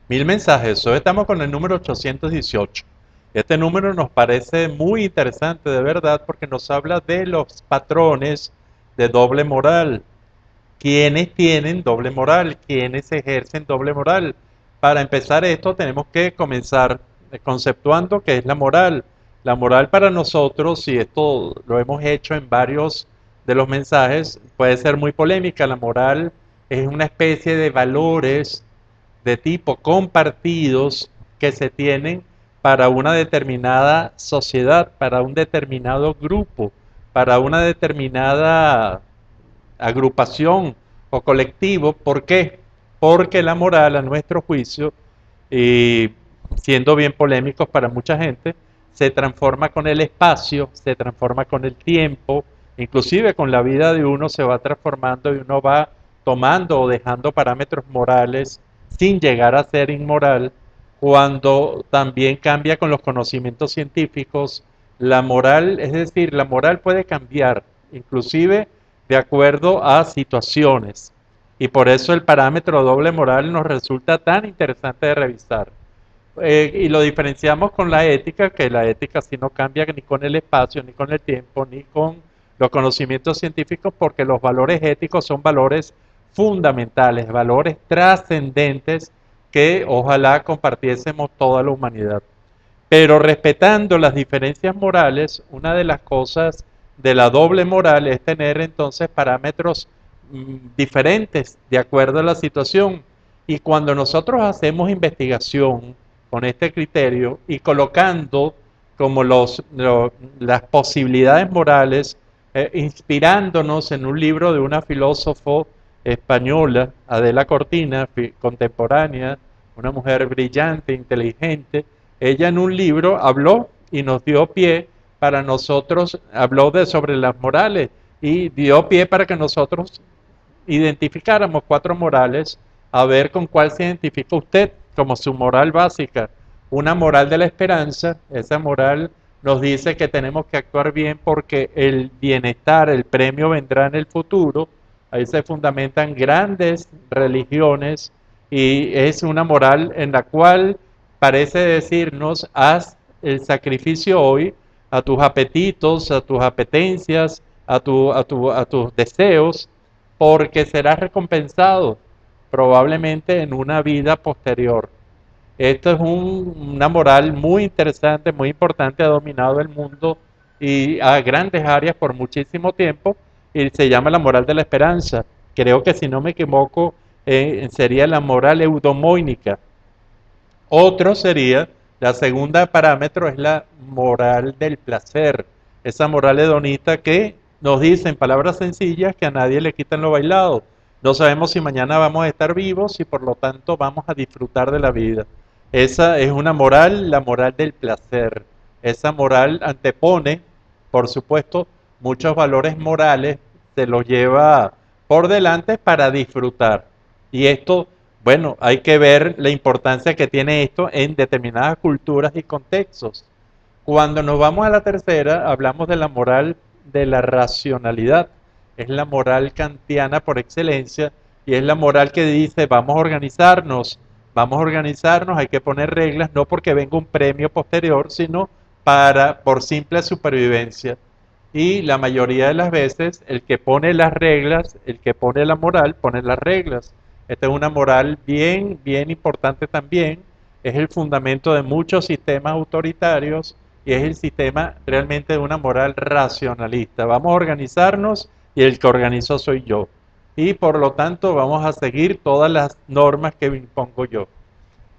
Mil mensajes. Hoy estamos con el número 818. Este número nos parece muy interesante de verdad porque nos habla de los patrones de doble moral. ¿Quiénes tienen doble moral? ¿Quiénes ejercen doble moral? Para empezar esto tenemos que comenzar conceptuando qué es la moral. La moral para nosotros, y esto lo hemos hecho en varios de los mensajes, puede ser muy polémica. La moral es una especie de valores de tipo compartidos que se tienen para una determinada sociedad, para un determinado grupo, para una determinada agrupación o colectivo. ¿Por qué? Porque la moral, a nuestro juicio, y siendo bien polémicos para mucha gente, se transforma con el espacio, se transforma con el tiempo, inclusive con la vida de uno se va transformando y uno va tomando o dejando parámetros morales sin llegar a ser inmoral, cuando también cambia con los conocimientos científicos. La moral, es decir, la moral puede cambiar, inclusive de acuerdo a situaciones. Y por eso el parámetro doble moral nos resulta tan interesante de revisar. Y lo diferenciamos con la ética, que la ética sí no cambia ni con el espacio, ni con el tiempo, ni con los conocimientos científicos, porque los valores éticos son valores fundamentales, valores trascendentes que ojalá compartiésemos toda la humanidad. Pero respetando las diferencias morales, una de las cosas de la doble moral es tener entonces parámetros diferentes de acuerdo a la situación. Y cuando nosotros hacemos investigación con este criterio y colocando como las posibilidades morales, inspirándonos en un libro de una filósofo española, Adela Cortina, contemporánea, una mujer brillante, inteligente, ella en un libro habló y nos dio pie para nosotros, habló sobre las morales y dio pie para que nosotros identificáramos cuatro morales, a ver con cuál se identifica usted como su moral básica. Una moral de la esperanza, esa moral nos dice que tenemos que actuar bien porque el bienestar, el premio vendrá en el futuro. Ahí se fundamentan grandes religiones y es una moral en la cual parece decirnos, haz el sacrificio hoy a tus apetitos, a tus apetencias, a tus deseos, porque serás recompensado probablemente en una vida posterior. Esto es una moral muy interesante, muy importante, ha dominado el mundo y a grandes áreas por muchísimo tiempo y se llama la moral de la esperanza. Creo que si no me equivoco sería la moral eudomónica. Otro sería, la segunda parámetro es la moral del placer, esa moral hedonista que nos dice en palabras sencillas que a nadie le quitan lo bailado. No sabemos si mañana vamos a estar vivos y por lo tanto vamos a disfrutar de la vida. Esa es una moral, la moral del placer. Esa moral antepone, por supuesto, muchos valores morales, se los lleva por delante para disfrutar. Y esto, bueno, hay que ver la importancia que tiene esto en determinadas culturas y contextos. Cuando nos vamos a la tercera, hablamos de la moral de la racionalidad. Es la moral kantiana por excelencia y es la moral que dice vamos a organizarnos, hay que poner reglas, no porque venga un premio posterior, sino por simple supervivencia. Y la mayoría de las veces el que pone las reglas, el que pone la moral, pone las reglas. Esta es una moral bien, bien importante también. Es el fundamento de muchos sistemas autoritarios y es el sistema realmente de una moral racionalista. Vamos a organizarnos y el que organizó soy yo. Y por lo tanto vamos a seguir todas las normas que impongo yo.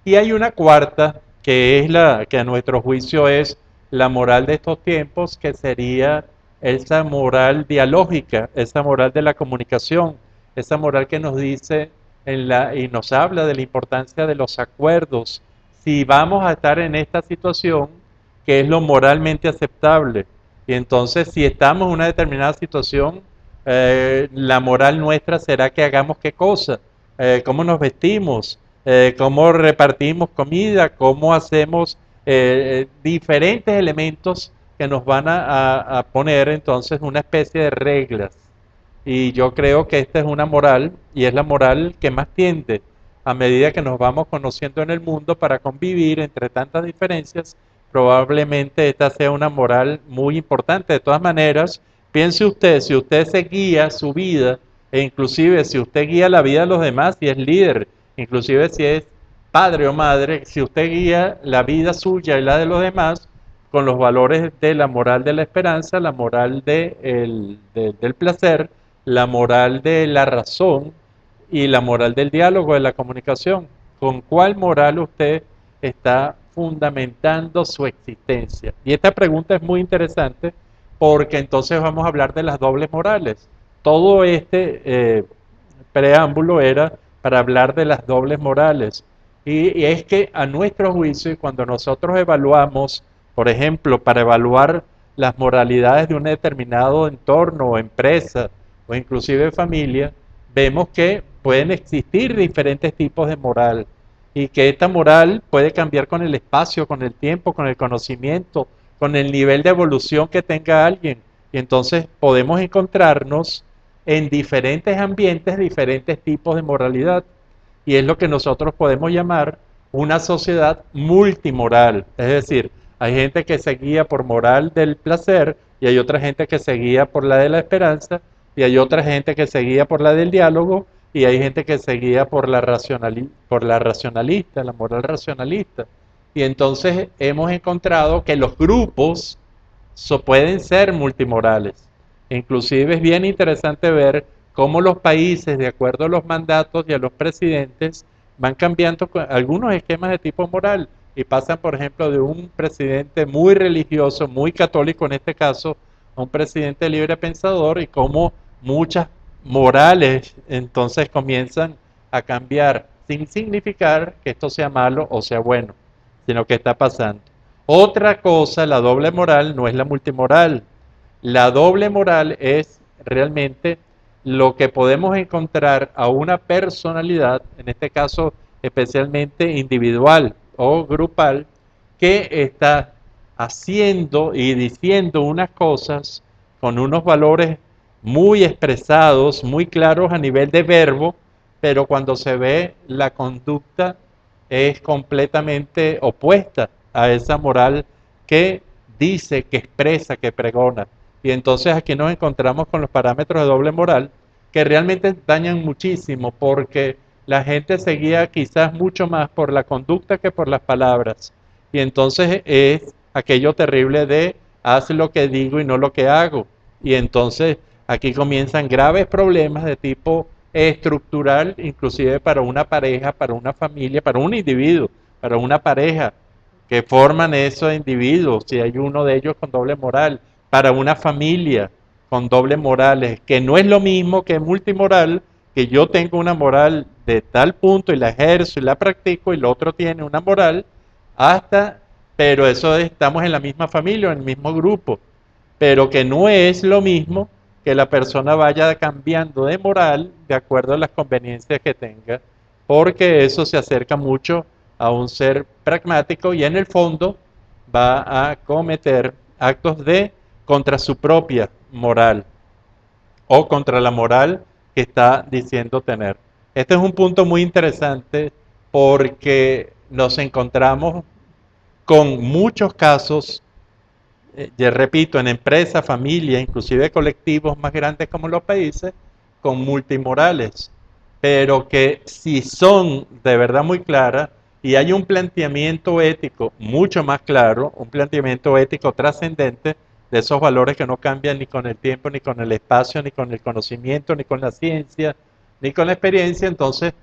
Y hay una cuarta, que es la que a nuestro juicio es la moral de estos tiempos, que sería esa moral dialógica, esa moral de la comunicación, esa moral que nos dice y nos habla de la importancia de los acuerdos. Si vamos a estar en esta situación, que es lo moralmente aceptable. Y entonces, si estamos en una determinada situación, la moral nuestra será que hagamos qué cosa, cómo nos vestimos, cómo repartimos comida, cómo hacemos diferentes elementos que nos van a poner entonces una especie de reglas. Y yo creo que esta es una moral y es la moral que más tiende a medida que nos vamos conociendo en el mundo para convivir entre tantas diferencias, probablemente esta sea una moral muy importante. De todas maneras, piense usted, si usted se guía su vida, e inclusive si usted guía la vida de los demás, si es líder, inclusive si es padre o madre, si usted guía la vida suya y la de los demás con los valores de la moral de la esperanza, la moral del placer, la moral de la razón y la moral del diálogo, de la comunicación. ¿Con cuál moral usted está fundamentando su existencia? Y esta pregunta es muy interesante porque entonces vamos a hablar de las dobles morales. Todo preámbulo era para hablar de las dobles morales. Y es que a nuestro juicio, y cuando nosotros evaluamos, por ejemplo, para evaluar las moralidades de un determinado entorno o empresa o inclusive familia, vemos que pueden existir diferentes tipos de moral y que esta moral puede cambiar con el espacio, con el tiempo, con el conocimiento, con el nivel de evolución que tenga alguien. Y entonces podemos encontrarnos en diferentes ambientes diferentes tipos de moralidad. Y es lo que nosotros podemos llamar una sociedad multimoral. Es decir, hay gente que se guía por moral del placer y hay otra gente que se guía por la de la esperanza y hay otra gente que se guía por la del diálogo y hay gente que se guía por la racionalista, la moral racionalista. Y entonces hemos encontrado que los grupos pueden ser multimorales. Inclusive es bien interesante ver cómo los países, de acuerdo a los mandatos y a los presidentes, van cambiando algunos esquemas de tipo moral y pasan, por ejemplo, de un presidente muy religioso, muy católico en este caso, a un presidente libre pensador y cómo muchas morales entonces comienzan a cambiar sin significar que esto sea malo o sea bueno, sino que está pasando. Otra cosa, la doble moral no es la multimoral. La doble moral es realmente lo que podemos encontrar a una personalidad, en este caso especialmente individual o grupal, que está haciendo y diciendo unas cosas con unos valores muy expresados, muy claros a nivel de verbo, pero cuando se ve la conducta es completamente opuesta a esa moral que dice, que expresa, que pregona. Y entonces aquí nos encontramos con los parámetros de doble moral que realmente dañan muchísimo porque la gente se guía quizás mucho más por la conducta que por las palabras. Y entonces es aquello terrible de haz lo que digo y no lo que hago. Y entonces aquí comienzan graves problemas de tipo estructural, inclusive para una pareja, para una familia, para un individuo, para una pareja que forman esos individuos, si hay uno de ellos con doble moral, para una familia con doble morales, que no es lo mismo que multimoral, que yo tengo una moral de tal punto y la ejerzo y la practico y el otro tiene una moral hasta, pero eso estamos en la misma familia, en el mismo grupo, pero que no es lo mismo que la persona vaya cambiando de moral de acuerdo a las conveniencias que tenga, porque eso se acerca mucho a un ser pragmático y en el fondo va a cometer actos de contra su propia moral o contra la moral que está diciendo tener. Este es un punto muy interesante porque nos encontramos con muchos casos, ya repito, en empresas, familias, inclusive colectivos más grandes como los países, con multimorales, pero que si son de verdad muy claras y hay un planteamiento ético mucho más claro, un planteamiento ético trascendente de esos valores que no cambian ni con el tiempo, ni con el espacio, ni con el conocimiento, ni con la ciencia, ni con la experiencia, entonces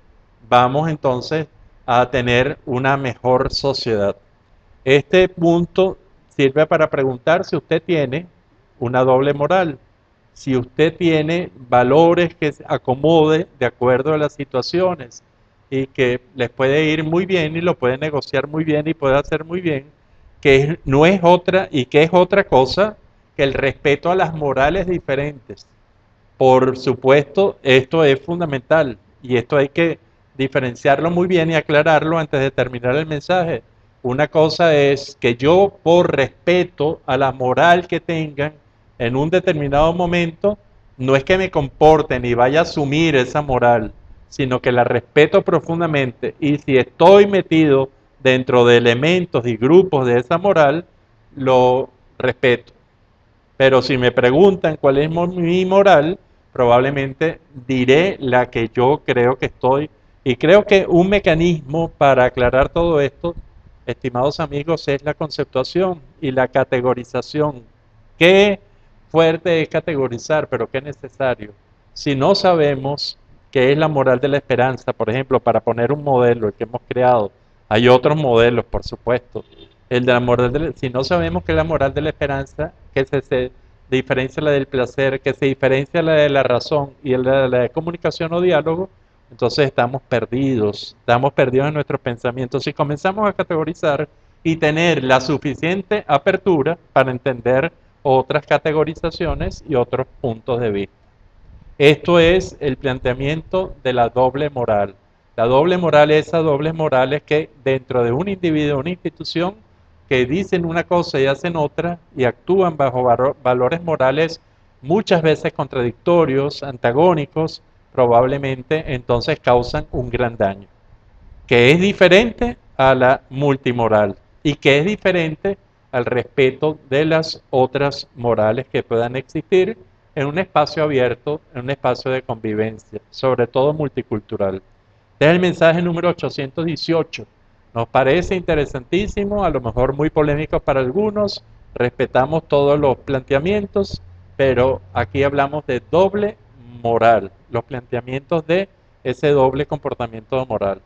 vamos entonces a tener una mejor sociedad. Este punto sirve para preguntar si usted tiene una doble moral, si usted tiene valores que se acomode de acuerdo a las situaciones y que les puede ir muy bien y lo puede negociar muy bien y puede hacer muy bien, que no es otra y que es otra cosa que el respeto a las morales diferentes. Por supuesto, esto es fundamental y esto hay que diferenciarlo muy bien y aclararlo antes de terminar el mensaje. Una cosa es que yo, por respeto a la moral que tengan en un determinado momento, no es que me comporte ni vaya a asumir esa moral, sino que la respeto profundamente y si estoy metido dentro de elementos y grupos de esa moral, lo respeto. Pero si me preguntan cuál es mi moral, probablemente diré la que yo creo que estoy. Y creo que un mecanismo para aclarar todo esto, estimados amigos, es la conceptuación y la categorización. Qué fuerte es categorizar, pero qué necesario. Si no sabemos qué es la moral de la esperanza, por ejemplo, para poner un modelo, el que hemos creado, hay otros modelos, por supuesto. El de la moral si no sabemos qué es la moral de la esperanza, que se diferencia la del placer, que se diferencia la de la razón y la de la comunicación o diálogo, entonces estamos perdidos en nuestros pensamientos. Si comenzamos a categorizar y tener la suficiente apertura para entender otras categorizaciones y otros puntos de vista. Esto es el planteamiento de la doble moral. La doble moral es esas dobles morales que dentro de un individuo, una institución, que dicen una cosa y hacen otra y actúan bajo valores morales muchas veces contradictorios, antagónicos, probablemente entonces causan un gran daño, que es diferente a la multimoral y que es diferente al respeto de las otras morales que puedan existir en un espacio abierto, en un espacio de convivencia, sobre todo multicultural. Este es el mensaje número 818. Nos parece interesantísimo, a lo mejor muy polémico para algunos, respetamos todos los planteamientos, pero aquí hablamos de doble moral, los planteamientos de ese doble comportamiento moral.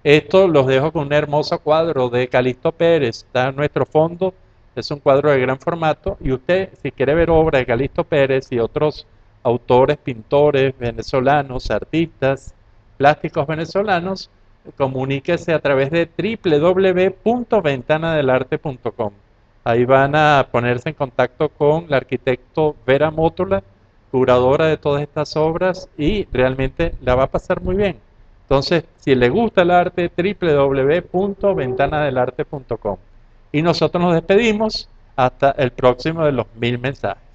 Esto los dejo con un hermoso cuadro de Calixto Pérez, está en nuestro fondo, es un cuadro de gran formato y usted si quiere ver obras de Calixto Pérez y otros autores, pintores venezolanos, artistas, plásticos venezolanos, comuníquese a través de www.ventanadelarte.com. Ahí van a ponerse en contacto con la arquitecto Vera Mótola, curadora de todas estas obras y realmente la va a pasar muy bien. Entonces, si le gusta el arte, www.ventanadelarte.com. Y nosotros nos despedimos hasta el próximo de los 1000 mensajes.